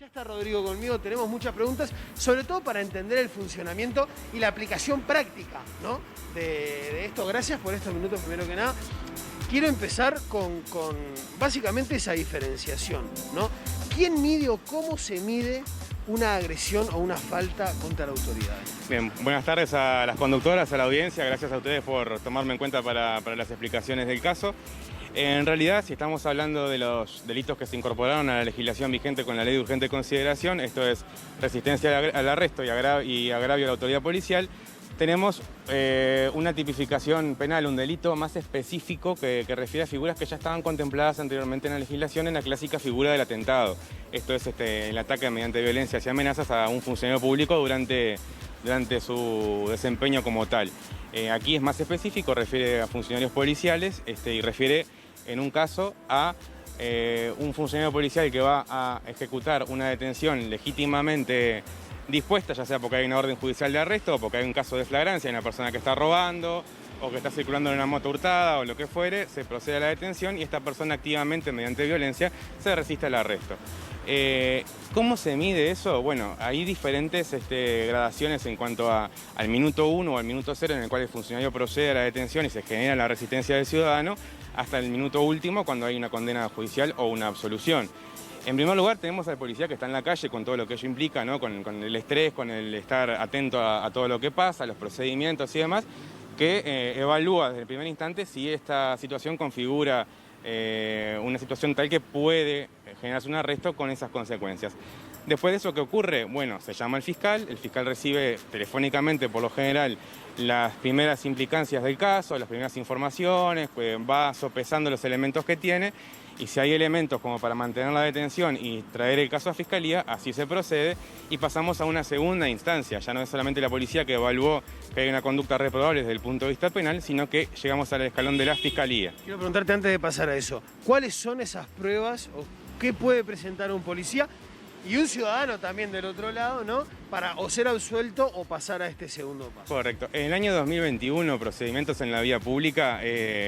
Ya está Rodrigo conmigo, tenemos muchas preguntas, sobre todo para entender el funcionamiento y la aplicación práctica, ¿no? de esto. Gracias por estos minutos, primero que nada. Quiero empezar con básicamente esa diferenciación, ¿no? ¿Quién mide o cómo se mide una agresión o una falta contra la autoridad? Bien, buenas tardes a las conductoras, a la audiencia. Gracias a ustedes por tomarme en cuenta para las explicaciones del caso. En realidad, si estamos hablando de los delitos que se incorporaron a la legislación vigente con la Ley de Urgente Consideración, esto es resistencia al arresto y agravio a la autoridad policial, tenemos una tipificación penal, un delito más específico que refiere a figuras que ya estaban contempladas anteriormente en la legislación en la clásica figura del atentado. Esto es el ataque mediante violencia y amenazas a un funcionario público durante su desempeño como tal. Aquí es más específico, refiere a funcionarios policiales y refiere en un caso a un funcionario policial que va a ejecutar una detención legítimamente dispuesta, ya sea porque hay una orden judicial de arresto o porque hay un caso de flagrancia, una persona que está robando o que está circulando en una moto hurtada o lo que fuere, se procede a la detención y esta persona activamente, mediante violencia, se resiste al arresto. ¿Cómo se mide eso? Bueno, hay diferentes gradaciones en cuanto al minuto 1 o al minuto 0 en el cual el funcionario procede a la detención y se genera la resistencia del ciudadano, hasta el minuto último cuando hay una condena judicial o una absolución. En primer lugar tenemos al policía que está en la calle con todo lo que ello implica, ¿no? con el estrés, con el estar atento a todo lo que pasa, a los procedimientos y demás, que evalúa desde el primer instante si esta situación configura una situación tal que puede generarse un arresto con esas consecuencias. Después de eso, ¿qué ocurre? Bueno, se llama al fiscal, el fiscal recibe telefónicamente por lo general las primeras implicancias del caso, las primeras informaciones, pues va sopesando los elementos que tiene y si hay elementos como para mantener la detención y traer el caso a fiscalía, así se procede y pasamos a una segunda instancia. Ya no es solamente la policía que evaluó que hay una conducta reprobable desde el punto de vista penal, sino que llegamos al escalón de la fiscalía. Quiero preguntarte antes de pasar a eso, ¿cuáles son esas pruebas o qué puede presentar un policía y un ciudadano también del otro lado, ¿no? Para o ser absuelto o pasar a este segundo paso? Correcto. En el año 2021, procedimientos en la vía pública,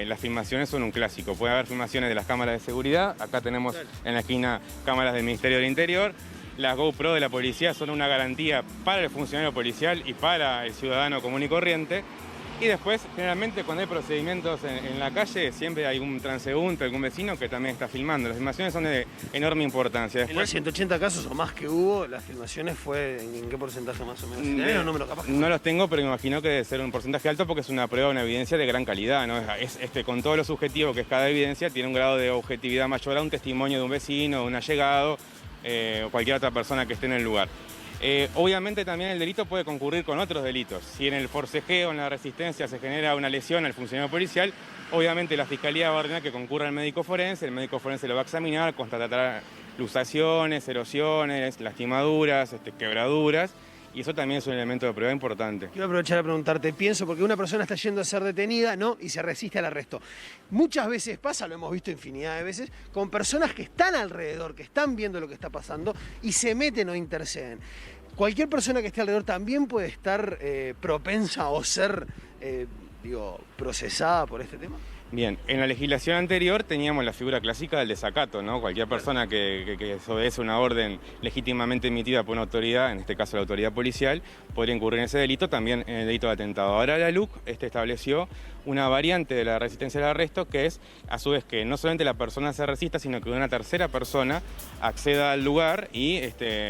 las filmaciones son un clásico. Puede haber filmaciones de las cámaras de seguridad. Acá tenemos en la esquina cámaras del Ministerio del Interior. Las GoPro de la policía son una garantía para el funcionario policial y para el ciudadano común y corriente. Y después, generalmente, cuando hay procedimientos en la calle, siempre hay un transeúnte, algún vecino que también está filmando. Las filmaciones son de enorme importancia. Después, en los 180 casos o más que hubo, las filmaciones fue ¿en qué porcentaje más o menos? ¿Tenés los números capaz? No los tengo, pero me imagino que debe ser un porcentaje alto porque es una prueba, una evidencia de gran calidad, ¿no? Con todo lo subjetivo que es cada evidencia, tiene un grado de objetividad mayor a un testimonio de un vecino, de un allegado o cualquier otra persona que esté en el lugar. Obviamente también el delito puede concurrir con otros delitos. Si en el forcejeo, en la resistencia, se genera una lesión al funcionario policial, obviamente la Fiscalía va a ordenar que concurra el médico forense lo va a examinar, constatará luxaciones, erosiones, lastimaduras, quebraduras, y eso también es un elemento de prueba importante. Quiero aprovechar a preguntarte, pienso, porque una persona está yendo a ser detenida, ¿no? Y se resiste al arresto. Muchas veces pasa, lo hemos visto infinidad de veces, con personas que están alrededor, que están viendo lo que está pasando y se meten o interceden. Cualquier persona que esté alrededor también puede estar propensa o ser, procesada por este tema. Bien, en la legislación anterior teníamos la figura clásica del desacato, ¿no? Cualquier persona que desobedece una orden legítimamente emitida por una autoridad, en este caso la autoridad policial, podría incurrir en ese delito, también en el delito de atentado. Ahora la LUC estableció una variante de la resistencia al arresto, que es, a su vez, que no solamente la persona se resista, sino que una tercera persona acceda al lugar y,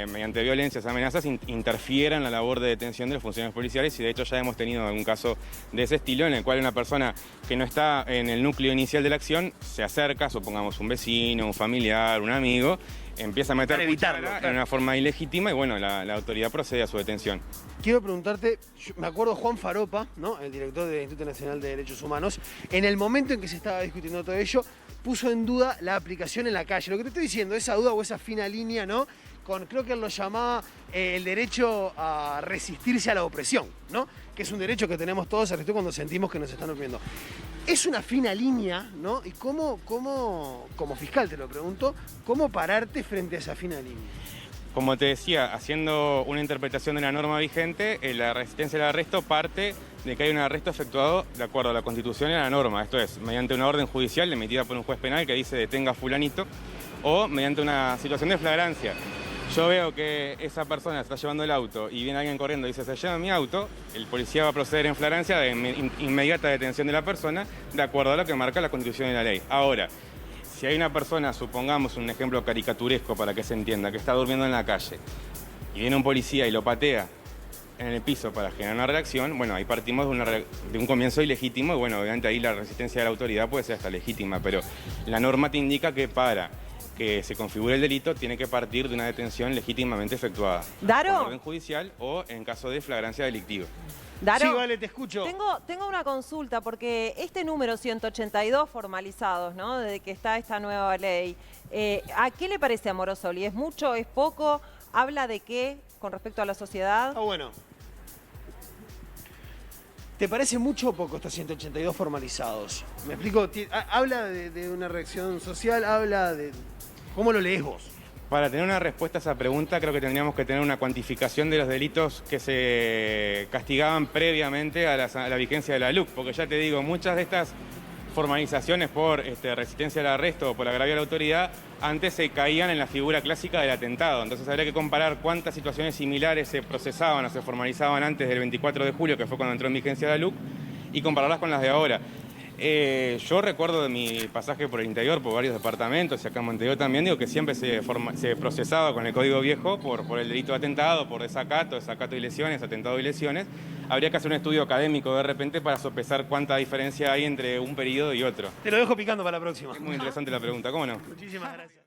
mediante violencias, amenazas, interfiera en la labor de detención de los funcionarios policiales, y de hecho ya hemos tenido algún caso de ese estilo, en el cual una persona que no está en el núcleo inicial de la acción se acerca, supongamos un vecino, un familiar, un amigo, empieza a meter cuchara en una forma ilegítima y bueno, la autoridad procede a su detención. Quiero preguntarte, me acuerdo Juan Faropa, ¿no? El director del Instituto Nacional de Derechos Humanos, en el momento en que se estaba discutiendo todo ello, puso en duda la aplicación en la calle. Lo que te estoy diciendo, esa duda o esa fina línea, ¿no? Creo que él lo llamaba el derecho a resistirse a la opresión, ¿no? Que es un derecho que tenemos todos, sobre todo cuando sentimos que nos están oprimiendo. Es una fina línea, ¿no? Y cómo, como fiscal te lo pregunto, ¿cómo pararte frente a esa fina línea? Como te decía, haciendo una interpretación de la norma vigente, la resistencia al arresto parte de que hay un arresto efectuado de acuerdo a la Constitución y a la norma. Esto es, mediante una orden judicial emitida por un juez penal que dice detenga a fulanito, o mediante una situación de flagrancia. yo veo que esa persona está llevando el auto y viene alguien corriendo y dice, se lleva mi auto, el policía va a proceder en flagrancia de inmediata detención de la persona, de acuerdo a lo que marca la Constitución y la ley. Ahora, si hay una persona, supongamos un ejemplo caricaturesco para que se entienda, que está durmiendo en la calle y viene un policía y lo patea en el piso para generar una reacción, bueno, ahí partimos de un comienzo ilegítimo y bueno, obviamente ahí la resistencia de la autoridad puede ser hasta legítima, pero la norma te indica que para que se configure el delito tiene que partir de una detención legítimamente efectuada. ¿Daro? Por orden judicial o en caso de flagrancia delictiva. Daro, Sí, vale, te escucho. tengo una consulta, porque este número 182 formalizados, ¿no? Desde que está esta nueva ley, ¿a qué le parece a Morosoli? ¿Es mucho? ¿Es poco? ¿Habla de qué con respecto a la sociedad? Ah, bueno. ¿Te parece mucho o poco estos 182 formalizados? ¿Me explico? Habla de una reacción social, habla de... ¿Cómo lo lees vos? Para tener una respuesta a esa pregunta, creo que tendríamos que tener una cuantificación de los delitos que se castigaban previamente a la vigencia de la LUC, porque ya te digo, muchas de estas formalizaciones por resistencia al arresto o por agravio a la autoridad, antes se caían en la figura clásica del atentado. Entonces habría que comparar cuántas situaciones similares se procesaban o se formalizaban antes del 24 de julio, que fue cuando entró en vigencia la LUC, y compararlas con las de ahora. Yo recuerdo de mi pasaje por el interior, por varios departamentos, y acá en Montevideo también, digo que siempre se procesaba con el Código Viejo por el delito de atentado, por desacato y lesiones, atentado y lesiones. Habría que hacer un estudio académico de repente para sopesar cuánta diferencia hay entre un periodo y otro. Te lo dejo picando para la próxima. Es muy interesante la pregunta, ¿cómo no? Muchísimas gracias.